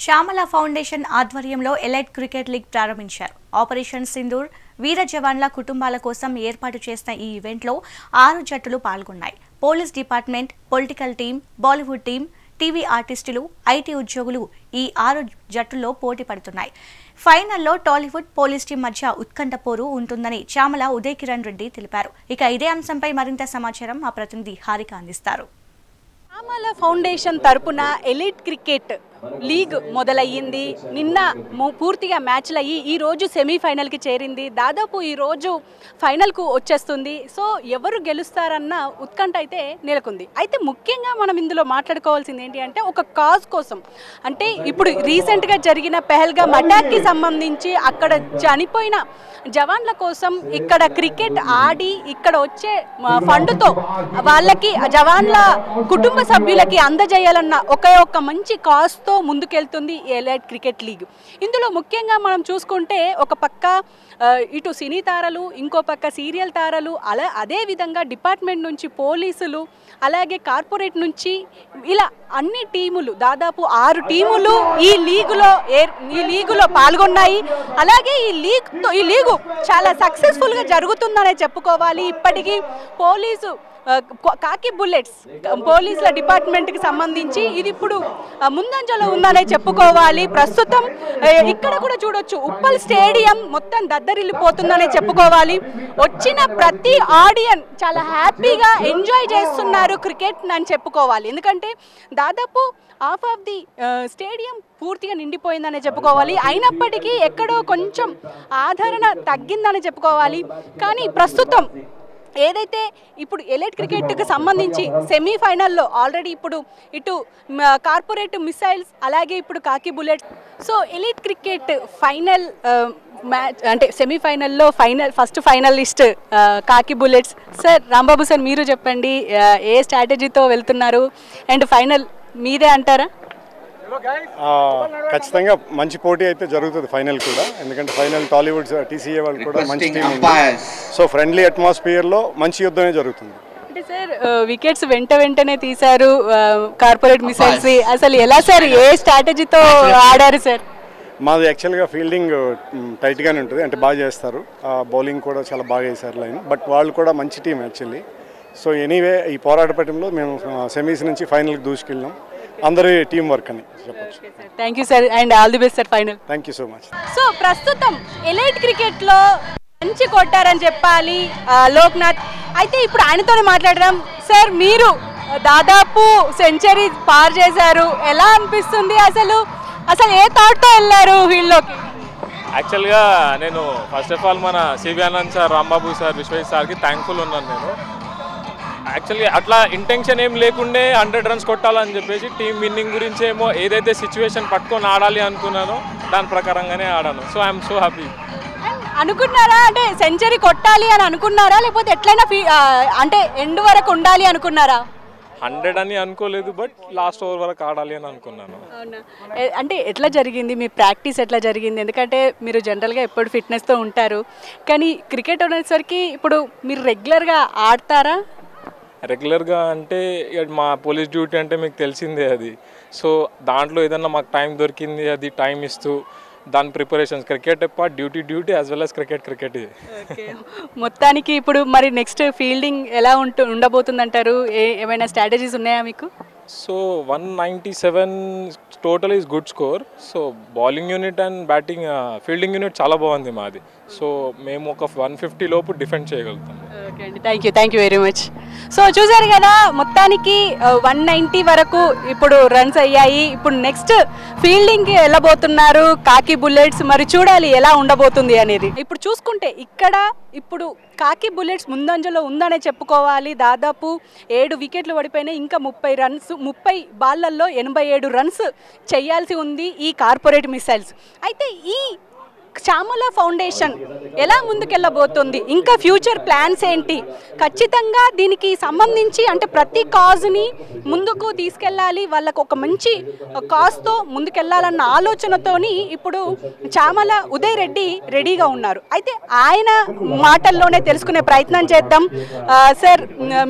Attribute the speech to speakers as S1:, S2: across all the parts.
S1: Chamala foundation ఆధ్వర్యంలో elite cricket league ప్రారంభించారు. Operation Sindoor వీర జవాన్ల కుటుంబాల కోసం ఏర్పాటు చేసిన ఈ ఈవెంట్లో 6 జట్టులు పాల్గొన్నాయి. Police department, political team, Bollywood team, TV ఆర్టిస్టులు, ఐటీ ఉద్యోగులు ఈ 6 జట్టుల్లో పోటీ పడుతున్నాయి. ఫైనల్లో టాలీవుడ్, పోలీస్ టీం మధ్య ఉత్కంఠ పోరు ఉంటుందని చామల ఉదయ్ కిరణ్ రెడ్డి తెలిపారు. ఇక ఇదే అంశంపై మరింత సమాచారం మా ప్రతినిధి హారిక అందిస్తారు.
S2: చామల ఫౌండేషన్ తరపున ఎలీట్ క్రికెట్ లీగ్ మొదలయ్యింది. నిన్న పూర్తిగా మ్యాచ్లు అయ్యి ఈరోజు సెమీఫైనల్కి చేరింది. దాదాపు ఈరోజు ఫైనల్కు వచ్చేస్తుంది. సో ఎవరు గెలుస్తారన్న ఉత్కంఠ అయితే నెలకొంది. అయితే ముఖ్యంగా మనం ఇందులో మాట్లాడుకోవాల్సింది ఏంటి అంటే ఒక కాజ్ కోసం, అంటే ఇప్పుడు రీసెంట్గా జరిగిన పెహల్గామ్ అటాక్కి సంబంధించి అక్కడ చనిపోయిన జవాన్ల కోసం ఇక్కడ క్రికెట్ ఆడి ఇక్కడ వచ్చే ఫండ్తో వాళ్ళకి జవాన్ల కుటుంబ సభ్యులకి అందజేయాలన్న ఒక్క మంచి కాజ్తో ముందుకెళ్తుంది ఎలైట్ క్రికెట్ లీగ్. ఇందులో ముఖ్యంగా మనం చూసుకుంటే ఒక పక్క ఇటు సినీ తారలు, ఇంకో పక్క సీరియల్ తారలు, అదే విధంగా డిపార్ట్మెంట్ నుంచి పోలీసులు, అలాగే కార్పొరేట్ నుంచి ఇలా అన్ని టీములు, దాదాపు 6 టీములు ఈ లీగులో పాల్గొన్నాయి. అలాగే ఈ లీగు చాలా సక్సెస్ఫుల్గా జరుగుతుందనే చెప్పుకోవాలి. ఇప్పటికీ కాకి బుల్లెట్స్ పోలీసుల డిపార్ట్మెంట్కి సంబంధించి ఇది ఇప్పుడు ముందంజలో ఉందనే చెప్పుకోవాలి. ప్రస్తుతం ఇక్కడ కూడా చూడొచ్చు, ఉప్పల్ స్టేడియం మొత్తం దద్దరిల్లిపోతుందనే చెప్పుకోవాలి. వచ్చిన ప్రతి ఆడియన్ చాలా హ్యాపీగా ఎంజాయ్ చేస్తున్నారు క్రికెట్ అని చెప్పుకోవాలి. ఎందుకంటే దాదాపు హాఫ్ ఆఫ్ ది స్టేడియం పూర్తిగా నిండిపోయిందనే చెప్పుకోవాలి. అయినప్పటికీ ఎక్కడో కొంచెం ఆదరణ తగ్గిందని చెప్పుకోవాలి. కానీ ప్రస్తుతం ఏదైతే ఇప్పుడు ఎలైట్ క్రికెట్కి సంబంధించి సెమీఫైనల్లో ఆల్రెడీ ఇప్పుడు ఇటు కార్పొరేట్ మిసైల్స్, అలాగే ఇప్పుడు కాకి bullets, so elite cricket final match అంటే సెమీఫైనల్లో ఫస్ట్ ఫైనలిస్ట్ కాకి బుల్లెట్స్. సార్ రాంబాబు సార్, మీరు చెప్పండి ఏ స్ట్రాటజీతో వెళ్తున్నారు అండ్ ఫైనల్ మీదే అంటారా?
S3: ఖచ్చితంగా మంచి పోటీ అయితే జరుగుతుంది ఫైనల్ కూడా. ఎందుకంటే ఫైనల్ టాలీవుడ్, టీసీఏ వాళ్ళు కూడా మంచి టీం ఉంది. సో ఫ్రెండ్లీ అట్మాస్ఫియర్లో మంచి యుద్ధమే జరుగుతుంది.
S2: అంటే సార్ వికెట్స్ వెంటనే తీశారు కార్పొరేట్ మిసైల్స్. అసలు ఎలా సార్, ఏ స్ట్రాటజీతో ఆడారు సార్?
S3: మాది యాక్చువల్గా ఫీల్డింగ్ టైట్గానే ఉంటుంది, అంటే బాగా చేస్తారు. బౌలింగ్ కూడా చాలా బాగా వేశారు లైన్. బట్ వాళ్ళు కూడా మంచి టీం యాక్చువల్లీ. సో ఎనీవే ఈ పోరాటపటంలో మేము సెమీస్ నుంచి ఫైనల్కి దూసుకెళ్ళాం. అందరి టీం వర్క్ అని చెప్పచ్చు.
S2: Thank you sir and all the best sir final.
S3: Thank you so much.
S2: So ప్రస్తుతం ఎలైట్ క్రికెట్లో మంచి కొట్టారని చెప్పాలి లోక్నాథ్. అయితే ఇప్పుడు ఆయనతోనే మాట్లాడడం. సార్ మీరు దాదాపు సెంచరీ పార్ చేశారు, ఎలా అనిపిస్తుంది? అసలు ఏ థాట్తో వెళ్ళారు ఫీల్డ్లోకి?
S4: యాక్చువల్గా నేను ఫస్ట్ ఆఫ్ ఆల్ మన CV Anand sir, Rambabu sir, Vishwesh సార్కి థ్యాంక్ఫుల్ ఉన్నాను. నేను యాక్చువల్లీ అట్లా ఇంటెన్షన్ ఏం లేకుండే 100 రన్స్ కొట్టాలని చెప్పేసి టీమ్ విన్నింగ్ గురించి ఏమో ఏదైతే సిచ్యువేషన్ పట్టుకొని ఆడాలి అనుకున్నానో దాని ప్రకారంగానే ఆడాను. So I'm so happy.
S2: అనుకున్నారా అంటే సెంచరీ కొట్టాలి అని అనుకున్నారా, లేకపోతే ఎట్లయినా అంటే ఎండ్ వరకు ఉండాలి అనుకున్నారా?
S4: 100 అని అనుకోలేదు, బట్ లాస్ట్ ఓవర్ వరకు ఆడాలి అని అనుకున్నాను.
S2: అంటే ఎట్లా జరిగింది మీ ప్రాక్టీస్, ఎట్లా జరిగింది? ఎందుకంటే మీరు జనరల్గా ఎప్పుడు ఫిట్నెస్తో ఉంటారు, కానీ క్రికెట్ అనేసరికి ఇప్పుడు మీరు రెగ్యులర్గా ఆడతారా?
S4: రెగ్యులర్గా అంటే మా పోలీస్ డ్యూటీ అంటే మీకు తెలిసిందే అది. సో దాంట్లో ఏదన్నా మాకు టైం దొరికింది, అది టైం ఇస్తూ దాని preparations, cricket duty as well as cricket ఇది.
S2: మొత్తానికి ఇప్పుడు మరి నెక్స్ట్ ఫీల్డింగ్ ఎలా ఉండబోతుంది అంటారు? ఏమైనా స్ట్రాటజీస్ ఉన్నాయా మీకు?
S4: So 197 total is good score. So bowling unit and batting fielding unit చాలా బాగుంది మాది. సో మేము ఒక 150 లోపు డిఫెండ్ చేయగలుగుతాం.
S2: ఓకే అండి, thank you very much. So చూసారు కదా, మొత్తానికి 190 వరకు ఇప్పుడు రన్స్ అయ్యాయి. ఇప్పుడు నెక్స్ట్ ఫీల్డింగ్కి వెళ్ళబోతున్నారు కాకి బుల్లెట్స్. మరి చూడాలి ఎలా ఉండబోతుంది అనేది. ఇప్పుడు చూసుకుంటే ఇప్పుడు కాకి బుల్లెట్స్ ముందంజలో ఉందనే చెప్పుకోవాలి. దాదాపు 7 వికెట్లు పడిపోయినాయి. ఇంకా 30 బాళ్ళల్లో 87 రన్స్ చేయాల్సి ఉంది ఈ కార్పొరేట్ మిసైల్స్. అయితే ఈ చామల ఫౌండేషన్ ఎలా ముందుకెళ్ళబోతుంది, ఇంకా ఫ్యూచర్ ప్లాన్స్ ఏంటి, ఖచ్చితంగా దీనికి సంబంధించి అంటే ప్రతి కాజ్ని ముందుకు తీసుకెళ్ళాలి, వాళ్ళకు ఒక మంచి కాజ్తో ముందుకెళ్ళాలన్న ఆలోచనతోని ఇప్పుడు చామల ఉదయ్ రెడ్డి రెడీగా ఉన్నారు. అయితే ఆయన మాటల్లోనే తెలుసుకునే ప్రయత్నం చేద్దాం. సార్,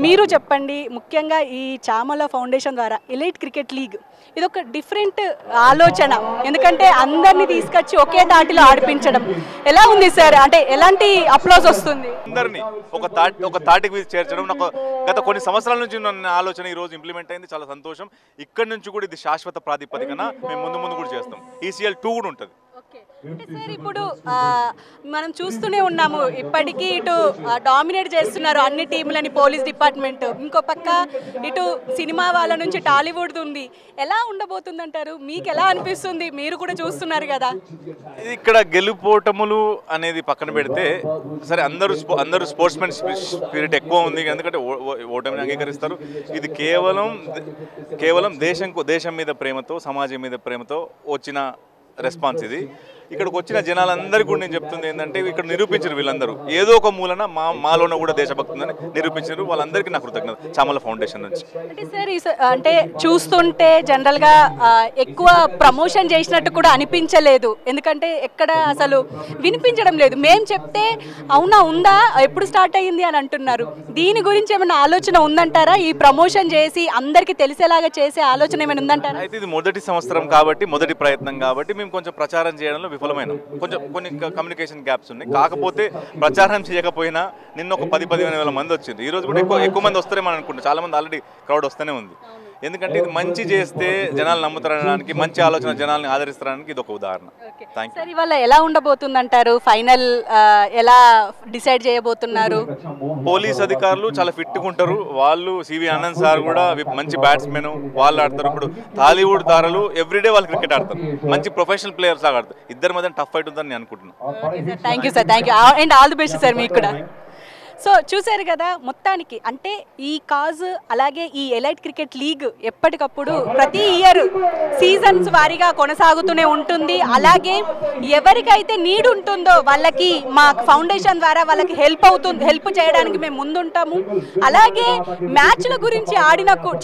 S2: మీరు చెప్పండి, ముఖ్యంగా ఈ చామల ఫౌండేషన్ ద్వారా ఎలైట్ క్రికెట్ లీగ్ ఇది ఒక డిఫరెంట్ ఆలోచన, ఎందుకంటే అందరినీ తీసుకొచ్చి ఒకే తాటిలో ఆడిపించడం ఎలా ఉంది సార్? అంటే ఎలాంటి అప్లాజ్ వస్తుంది?
S5: అందరినీ ఒక తాటికి చేర్చడం నాకు గత కొన్ని సంవత్సరాల నుంచి ఉన్న ఆలోచన ఈ రోజు ఇంప్లిమెంట్ అయింది. చాలా సంతోషం. ఇక్కడ నుంచి కూడా ఇది శాశ్వత ప్రాతిపదికన మేము ముందు కూడా చేస్తాం. ECL 2 కూడా ఉంటుంది.
S2: అంటే సార్, ఇప్పుడు మనం చూస్తూనే ఉన్నాము, ఇప్పటికీ ఇటు డామినేట్ చేస్తున్నారు అన్ని టీంలని పోలీస్ డిపార్ట్మెంట్, ఇంకో పక్క ఇటు సినిమా వాళ్ళ నుంచి టాలీవుడ్ ఉంది. ఎలా ఉండబోతుంది అంటారు? మీకు ఎలా అనిపిస్తుంది? మీరు కూడా చూస్తున్నారు కదా.
S5: ఇక్కడ గెలుపోటములు అనేది పక్కన పెడితే సరే, అందరూ స్పోర్ట్స్మెన్ స్పిరిట్ ఎక్కువ ఉంది, ఎందుకంటే ఓటమిని అంగీకరిస్తారు. ఇది కేవలం దేశం మీద ప్రేమతో, సమాజం మీద ప్రేమతో వచ్చిన రెస్పాన్స్ ఇది. ఇక్కడికి వచ్చిన జనాలందరికీ కూడా నేను చెప్తుంది ఏంటంటే, ఇక్కడ నిరూపించారు వీళ్ళందరూ ఏదో ఒక మూలన మాలోన కూడా దేశభక్తి ఉందని నిరూపించారు. వాళ్ళందరికీ నాకు కృతజ్ఞత చామల ఫౌండేషన్ నుంచి.
S2: అంటే సార్, అంటే చూస్తుంటే జనరల్గా ఎక్కువ ప్రమోషన్ చేసినట్టు కూడా అనిపించలేదు, ఎందుకంటే ఎక్కడ అసలు వినిపించడం లేదు. మేము చెప్తే అవునా ఉందా, ఎప్పుడు స్టార్ట్ అయ్యింది అని అంటున్నారు. దీని గురించి ఏమైనా ఆలోచన ఉందంటారా? ఈ ప్రమోషన్ చేసి అందరికీ తెలిసేలాగా చేసే ఆలోచన ఏమైనా ఉందంటారా?
S5: అయితే ఇది మొదటి సంవత్సరం కాబట్టి, మొదటి ప్రయత్నం కాబట్టి మేము కొంచెం ప్రచారం చేయడంలో విఫలమైన కొన్ని కమ్యూనికేషన్ గ్యాప్స్ ఉన్నాయి. కాకపోతే ప్రచారం చేయకపోయినా నిన్న ఒక 10-15 వేల మంది వచ్చింది. ఈ రోజు కూడా ఎక్కువ మంది వస్తారేమని అనుకుంటున్నాం. చాలా మంది ఆల్రెడీ క్రౌడ్ వస్తూనే ఉంది. ఎందుకంటే ఇది మంచి చేస్తే జనాలు నమ్ముతారనడానికి, మంచి ఆలోచన జనాల్ని ఆదరిస్తారడానికి ఇది ఒక ఉదాహరణ.
S2: సార్, ఇవాళ ఎలా ఉండబోతుంది అంటారు? ఫైనల్ ఎలా డిసైడ్ చేయబోతున్నారు?
S5: పోలీస్ అధికారులు చాలా ఫిట్గా ఉంటారు. వాళ్ళు సివి ఆనంద్ సార్ కూడా మంచి బ్యాట్స్మెన్, వాళ్ళు ఆడతారు. ఇప్పుడు టాలీవుడ్ తారలు ఎవ్రీడే వాళ్ళు క్రికెట్ ఆడతారు, మంచి ప్రొఫెషనల్ ప్లేయర్స్ లాగా ఆడతారు. ఇద్దరి మధ్య టఫ్ ఫైట్ ఉందని నేను అనుకుంటున్నాను.
S2: Thank you sir, thank you and all the best sir మీకు కూడా. సో చూశారు కదా, మొత్తానికి అంటే ఈ కాజ్ అలాగే ఈ ఎలైట్ క్రికెట్ లీగ్ ఎప్పటికప్పుడు ప్రతి ఇయర్ సీజన్స్ వారీగా కొనసాగుతూనే ఉంటుంది. అలాగే ఎవరికైతే నీడ్ ఉంటుందో వాళ్ళకి మా ఫౌండేషన్ ద్వారా వాళ్ళకి హెల్ప్ చేయడానికి మేము ముందుంటాము. అలాగే మ్యాచ్ల గురించి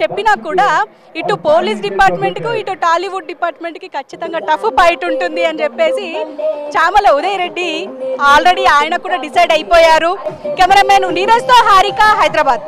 S2: చెప్పినా కూడా ఇటు పోలీస్ డిపార్ట్మెంట్కు ఇటు టాలీవుడ్ డిపార్ట్మెంట్కి ఖచ్చితంగా టఫ్ ఫైట్ ఉంటుంది అని చెప్పేసి చామల ఉదయ్ రెడ్డి ఆల్రెడీ ఆయన కూడా డిసైడ్ అయిపోయారు. కెమెరామెన్ నీరజ్తో హారిక, హైదరాబాద్.